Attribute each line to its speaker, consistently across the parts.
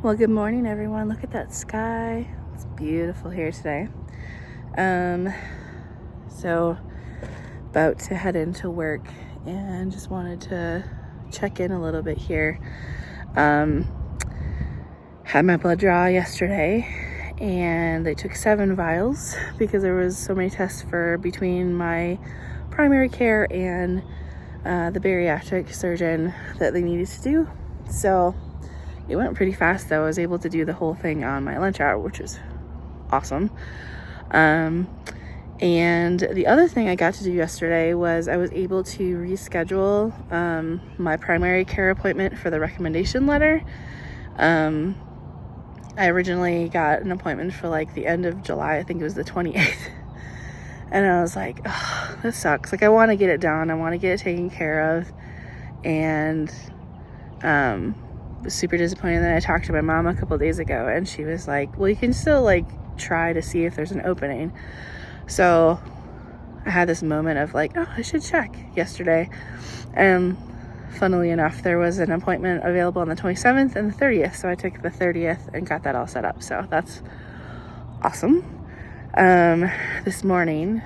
Speaker 1: Well, good morning, everyone. Look at that sky. It's beautiful here today. So about to head into work and just wanted to check in a little bit here. Had my blood draw yesterday and they took 7 vials because there was so many tests for between my primary care and the bariatric surgeon that they needed to do. So it went pretty fast though. I was able to do the whole thing on my lunch hour, which was awesome. And the other thing I got to do yesterday was I was able to reschedule my primary care appointment for the recommendation letter. I originally got an appointment for like the end of July. I think it was the 28th. And I was like, oh, this sucks. Like, I want to get it done. I want to get it taken care of. And was super disappointed. That I talked to my mom a couple days ago and she was like, well, you can still like try to see if there's an opening. So I had this moment of like, oh, I should check yesterday. And funnily enough, there was an appointment available on the 27th and the 30th. So I took the 30th and got that all set up. So that's awesome. This morning,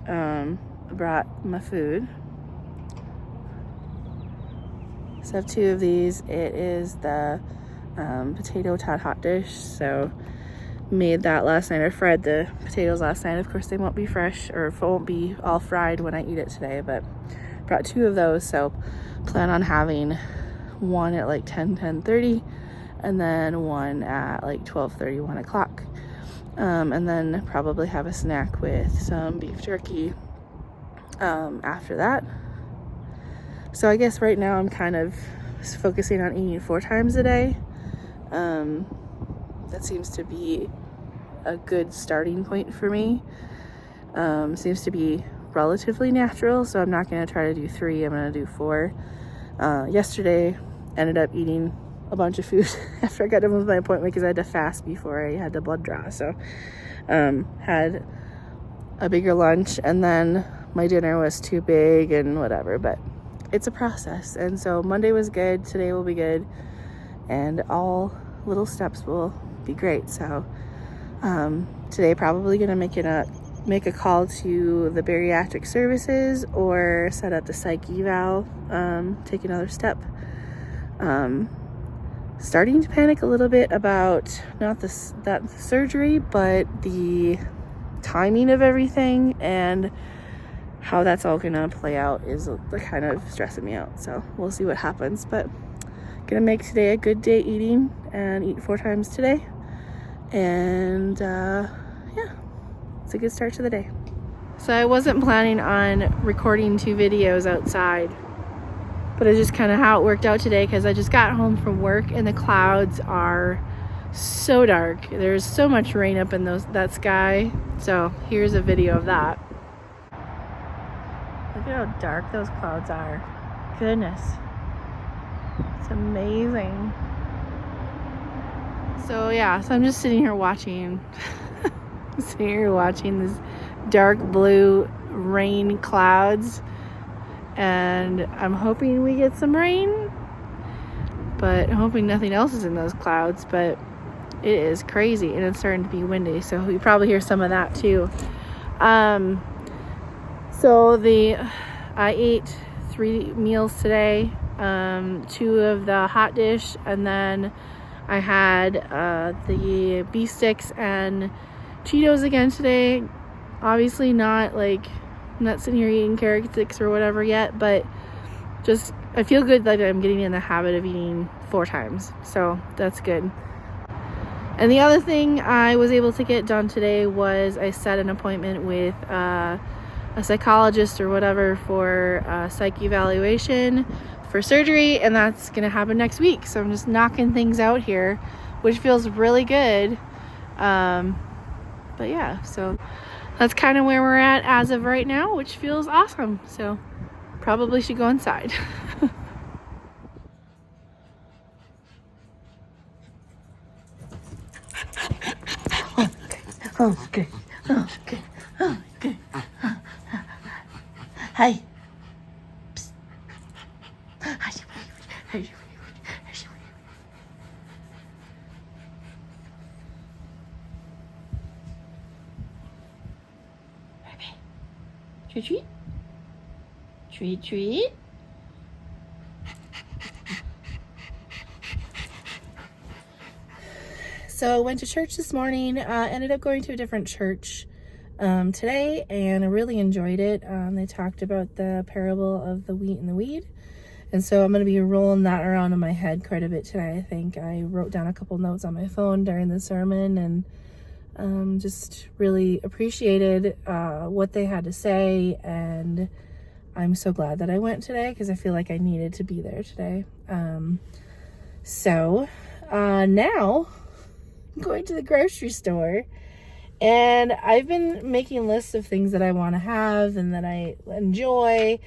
Speaker 1: I brought my food. So I have 2 of these. It is the potato tot hot dish. So made that last night. I fried the potatoes last night. Of course, they won't be fresh or won't be all fried when I eat it today, but brought 2 of those. So plan on having one at like 10:30 and then one at like 12:30, 1 o'clock. And then probably have a snack with some beef jerky after that. So I guess right now I'm kind of focusing on eating 4 times a day. That seems to be a good starting point for me. Seems to be relatively natural, so I'm not going to try to do 3. I'm going to do 4. Yesterday, ended up eating a bunch of food after I got done with my appointment because I had to fast before I had the blood draw. So had a bigger lunch, and then my dinner was too big and whatever, but it's a process. And so Monday was good, today will be good, and all little steps will be great. So today probably gonna make a call to the bariatric services or set up the psych eval, take another step. Starting to panic a little bit about not the surgery, but the timing of everything and how that's all gonna play out is kind of stressing me out. So we'll see what happens, but gonna make today a good day eating and eat 4 times today. And yeah, it's a good start to the day. So I wasn't planning on recording 2 videos outside, but it's just kind of how it worked out today because I just got home from work and the clouds are so dark. There's so much rain up in that sky. So here's a video of that. Look at how dark those clouds are. Goodness. It's amazing. So yeah, so I'm just sitting here watching this dark blue rain clouds, and I'm hoping we get some rain, but I'm hoping nothing else is in those clouds. But it is crazy and it's starting to be windy, so you probably hear some of that too. So I ate 3 meals today, 2 of the hot dish, and then I had the beef sticks and Cheetos again today. Obviously not sitting here eating carrot sticks or whatever yet, but just I feel good that I'm getting in the habit of eating 4 times, so that's good. And the other thing I was able to get done today was I set an appointment with a psychologist or whatever for psych evaluation for surgery, and that's gonna happen next week. So I'm just knocking things out here, which feels really good. But yeah, so that's kind of where we're at as of right now, which feels awesome. So probably should go inside. Okay. Hi. Treat, treat. Treat, treat. So went to church this morning, ended up going to a different church today, and I really enjoyed it. They talked about the parable of the wheat and the weed, and so I'm going to be rolling that around in my head quite a bit today. I think I wrote down a couple notes on my phone during the sermon, and just really appreciated what they had to say, and I'm so glad that I went today because I feel like I needed to be there today. So now I'm going to the grocery store, and I've been making lists of things that I want to have and that I enjoy.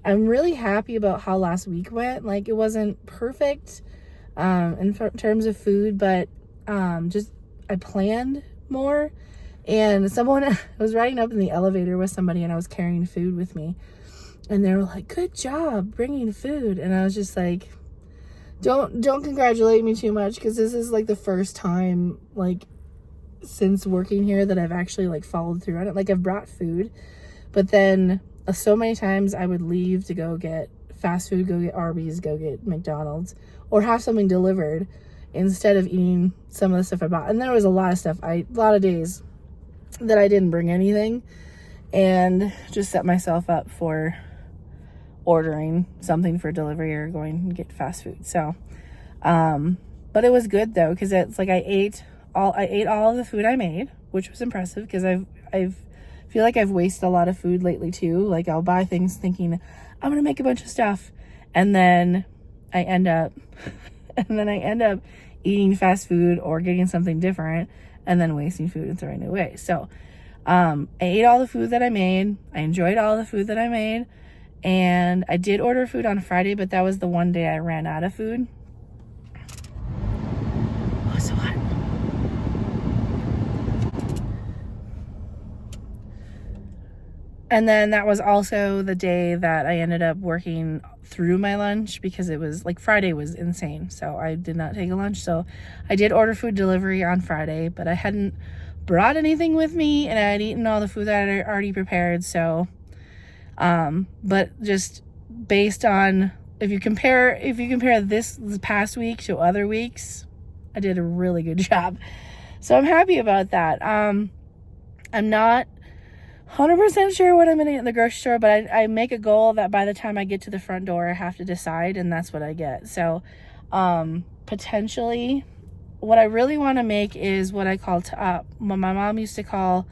Speaker 1: I'm really happy about how last week went. Like, it wasn't perfect in terms of food, but just I planned more. And I was riding up in the elevator with somebody, and I was carrying food with me, and they were like, "Good job bringing food." And I was just like, don't congratulate me too much, because this is like the first time like since working here that I've actually like followed through on it. Like, I've brought food, but then so many times I would leave to go get fast food, go get Arby's, go get McDonald's, or have something delivered instead of eating some of the stuff I bought. And there was a lot of stuff, a lot of days that I didn't bring anything, and just set myself up for ordering something for delivery or going and get fast food. So, but it was good though, because it's like I ate all of the food I made, which was impressive, because I feel like I've wasted a lot of food lately too. Like, I'll buy things thinking I'm gonna make a bunch of stuff, and then I end up eating fast food or getting something different, and then wasting food and throwing it away. So I ate all the food that I made. I enjoyed all the food that I made. And I did order food on Friday, but that was the one day I ran out of food. Oh, it's so hot. And then that was also the day that I ended up working through my lunch, because it was like Friday was insane. So I did not take a lunch. So I did order food delivery on Friday, but I hadn't brought anything with me, and I had eaten all the food that I had already prepared. So but just based on, if you compare this past week to other weeks, I did a really good job. So I'm happy about that. I'm not 100% sure what I'm going to get in the grocery store, but I make a goal that by the time I get to the front door, I have to decide, and that's what I get. So, potentially what I really want to make is what I call, what my mom used to call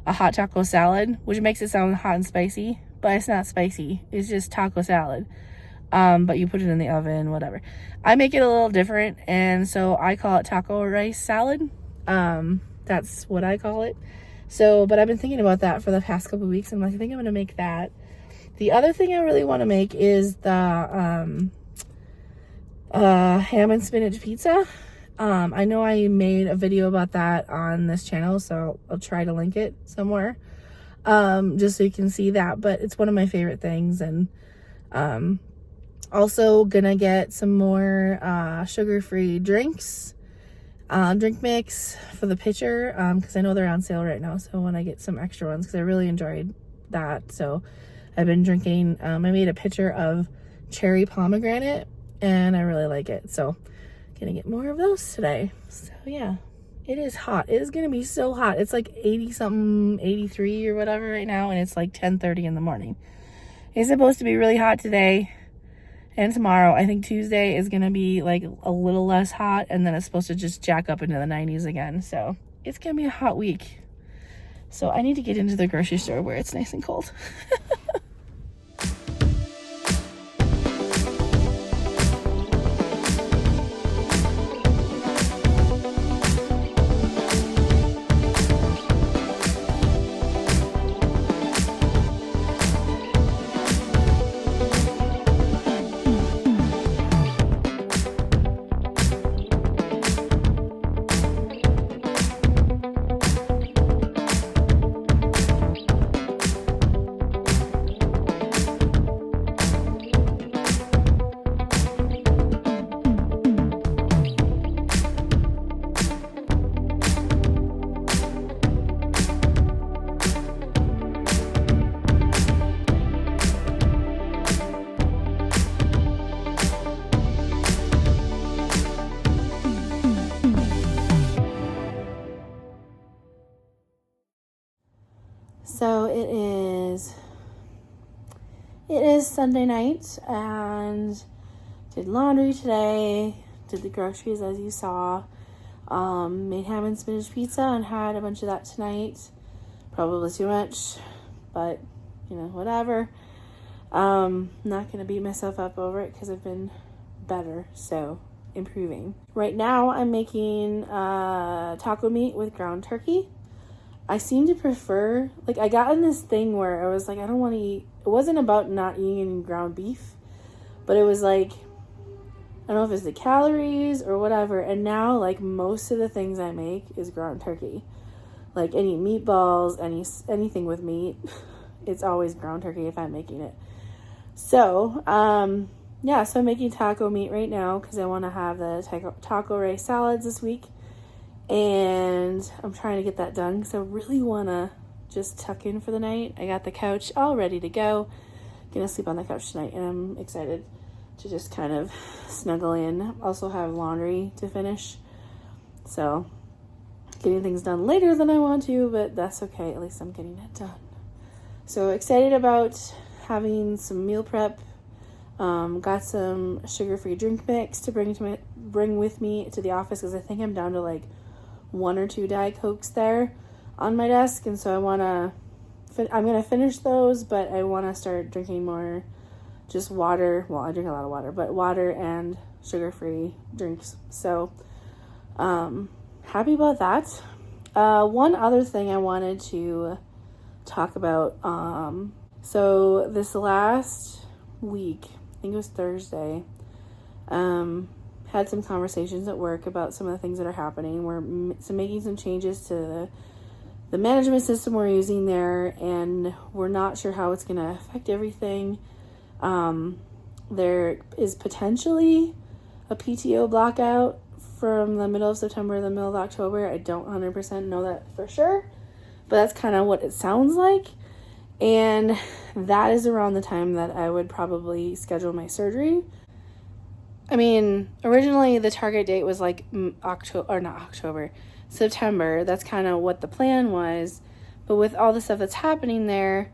Speaker 1: a hot taco salad, which makes it sound hot and spicy, but it's not spicy. It's just taco salad. But you put it in the oven, whatever. I make it a little different, and so I call it taco rice salad. That's what I call it. So, but I've been thinking about that for the past couple of weeks, and I'm like, I think I'm going to make that. The other thing I really want to make is the ham and spinach pizza. I know I made a video about that on this channel, so I'll try to link it somewhere, just so you can see that. But it's one of my favorite things. And also gonna get some more sugar-free drinks, drink mix for the pitcher, because I know they're on sale right now. So when I get some extra ones, because I really enjoyed that. So I've been drinking, I made a pitcher of cherry pomegranate, and I really like it. So gonna get more of those today. So yeah, it is hot. It is gonna be so hot. It's like 80 something, 83 or whatever right now, and it's like 10:30 in the morning. It's supposed to be really hot today and tomorrow. I think Tuesday is gonna be like a little less hot, and then it's supposed to just jack up into the 90s again. So it's gonna be a hot week. So I need to get into the grocery store where it's nice and cold. So it is Sunday night, and did laundry today, did the groceries as you saw, made ham and spinach pizza and had a bunch of that tonight. Probably too much, but whatever. Not gonna beat myself up over it because I've been better, so improving. Right now I'm making taco meat with ground turkey. I seem to prefer, I got in this thing where I was like, I don't want to eat, it wasn't about not eating ground beef, but it was like, I don't know if it's the calories or whatever, and now most of the things I make is ground turkey. Any meatballs, anything with meat, it's always ground turkey if I'm making it. So, so I'm making taco meat right now because I want to have the taco rice salads this week. And I'm trying to get that done because I really want to just tuck in for the night. I got the couch all ready to go. Gonna sleep on the couch tonight, and I'm excited to just kind of snuggle in. Also have laundry to finish. So, getting things done later than I want to, but that's okay. At least I'm getting it done. So excited about having some meal prep. Got some sugar-free drink mix to bring with me to the office because I think I'm down to 1 or 2 Diet Cokes there on my desk, and so I'm gonna finish those, but I want to start drinking more just water. Well, I drink a lot of water, but water and sugar-free drinks. So happy about that. One other thing I wanted to talk about. So this last week, I think it was Thursday, had some conversations at work about some of the things that are happening. We're making some changes to the management system we're using there, and we're not sure how it's going to affect everything. There is potentially a PTO blockout from the middle of September to the middle of October. I don't 100% know that for sure, but that's kind of what it sounds like. And that is around the time that I would probably schedule my surgery. I mean, originally the target date was September. That's kind of what the plan was. But with all the stuff that's happening there,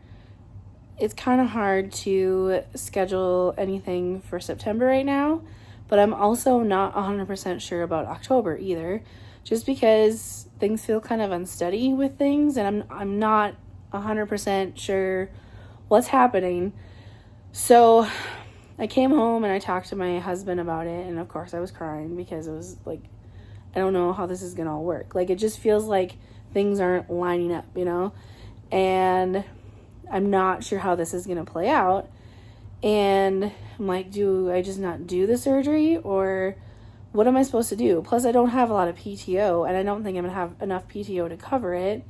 Speaker 1: it's kind of hard to schedule anything for September right now. But I'm also not 100% sure about October either, just because things feel kind of unsteady with things, and I'm not 100% sure what's happening. So I came home and I talked to my husband about it, and of course I was crying because it was I don't know how this is gonna all work. It just feels like things aren't lining up, and I'm not sure how this is gonna play out. And I'm like, do I just not do the surgery, or what am I supposed to do? Plus I don't have a lot of PTO, and I don't think I'm gonna have enough PTO to cover it.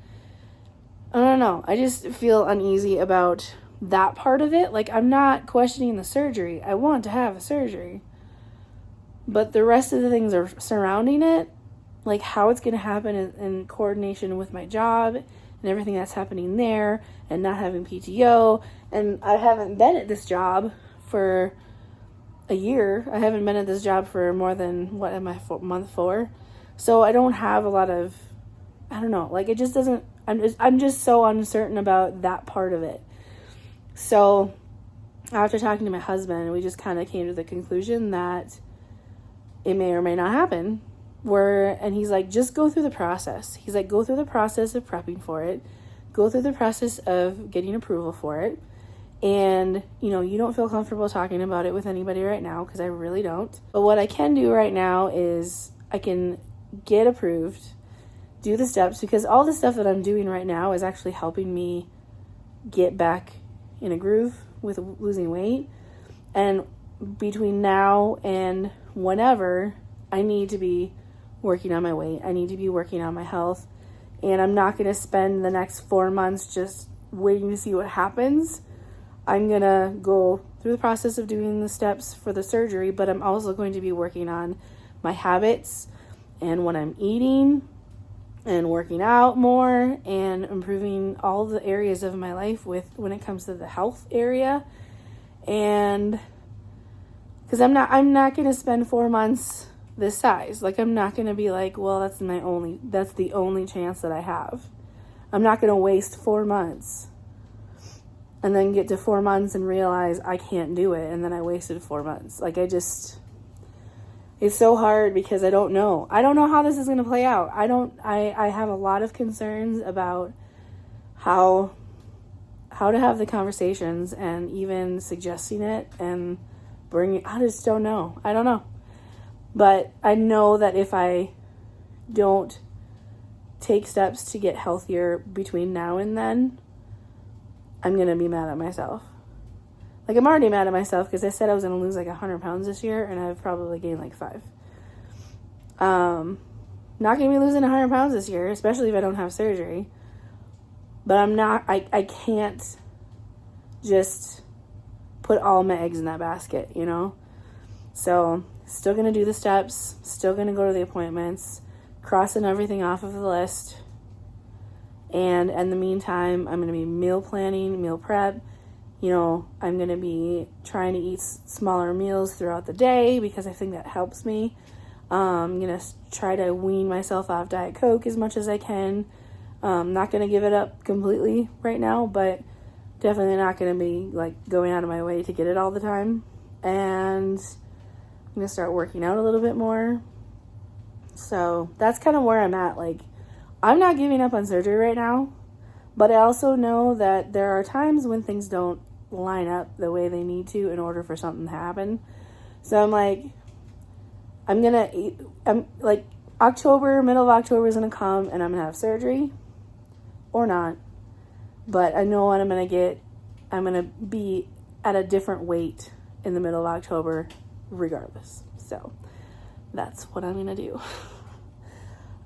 Speaker 1: I don't know. I just feel uneasy about that part of it. I'm not questioning the surgery. I want to have a surgery. But the rest of the things are surrounding it, how it's going to happen in coordination with my job and everything that's happening there, and not having PTO. And I haven't been at this job for a year. I haven't been at this job for more than, what am I, month 4? So I don't have a lot of, I don't know, it just doesn't, I'm just so uncertain about that part of it. So after talking to my husband, we just kind of came to the conclusion that it may or may not happen. And he's like, just go through the process. He's like, go through the process of prepping for it. Go through the process of getting approval for it. And, you don't feel comfortable talking about it with anybody right now, because I really don't. But what I can do right now is I can get approved, do the steps, because all the stuff that I'm doing right now is actually helping me get back in a groove with losing weight. And between now and whenever, I need to be working on my weight. I need to be working on my health. And I'm not going to spend the next 4 months just waiting to see what happens. I'm going to go through the process of doing the steps for the surgery, but I'm also going to be working on my habits and what I'm eating, and working out more, and improving all the areas of my life when it comes to the health area. And because I'm not going to spend 4 months this size. I'm not going to be well, that's the only chance that I have. I'm not going to waste 4 months and then get to 4 months and realize I can't do it. And then I wasted 4 months. Like, it's so hard because I don't know. I don't know how this is going to play out. I have a lot of concerns about how to have the conversations and even suggesting it and bringing, I just don't know. I don't know. But I know that if I don't take steps to get healthier between now and then, I'm going to be mad at myself. Like, I'm already mad at myself because I said I was going to lose like 100 pounds this year, and I've probably gained like 5. Not going to be losing 100 pounds this year, especially if I don't have surgery. But I can't just put all my eggs in that basket, you know? So, still going to do the steps, still going to go to the appointments, crossing everything off of the list. And in the meantime, I'm going to be meal planning, meal prep. You know, I'm going to be trying to eat smaller meals throughout the day because I think that helps me. I'm going to try to wean myself off Diet Coke as much as I can. Not going to give it up completely right now, but definitely not going to be like going out of my way to get it all the time. And I'm going to start working out a little bit more. So that's kind of where I'm at. Like, I'm not giving up on surgery right now, but I also know that there are times when things don't line up the way they need to in order for something to happen. So I'm like, October, middle of October is going to come and I'm going to have surgery or not. But I know what I'm going to get. I'm going to be at a different weight in the middle of October regardless. So that's what I'm going to do.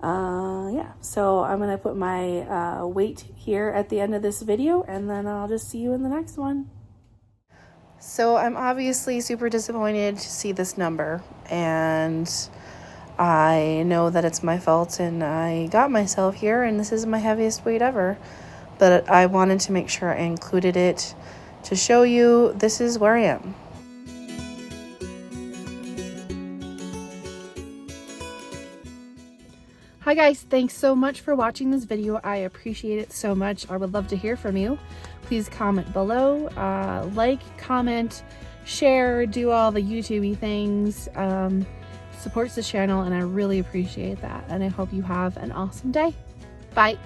Speaker 1: Yeah, so I'm going to put my weight here at the end of this video, and then I'll just see you in the next one. So I'm obviously super disappointed to see this number, and I know that it's my fault, and I got myself here, and this is my heaviest weight ever, but I wanted to make sure I included it to show you this is where I am. Hi guys, thanks so much for watching this video. I appreciate it so much. I would love to hear from you. Please comment below, like, comment, share, do all the YouTube-y things. Supports the channel and I really appreciate that. And I hope you have an awesome day. Bye.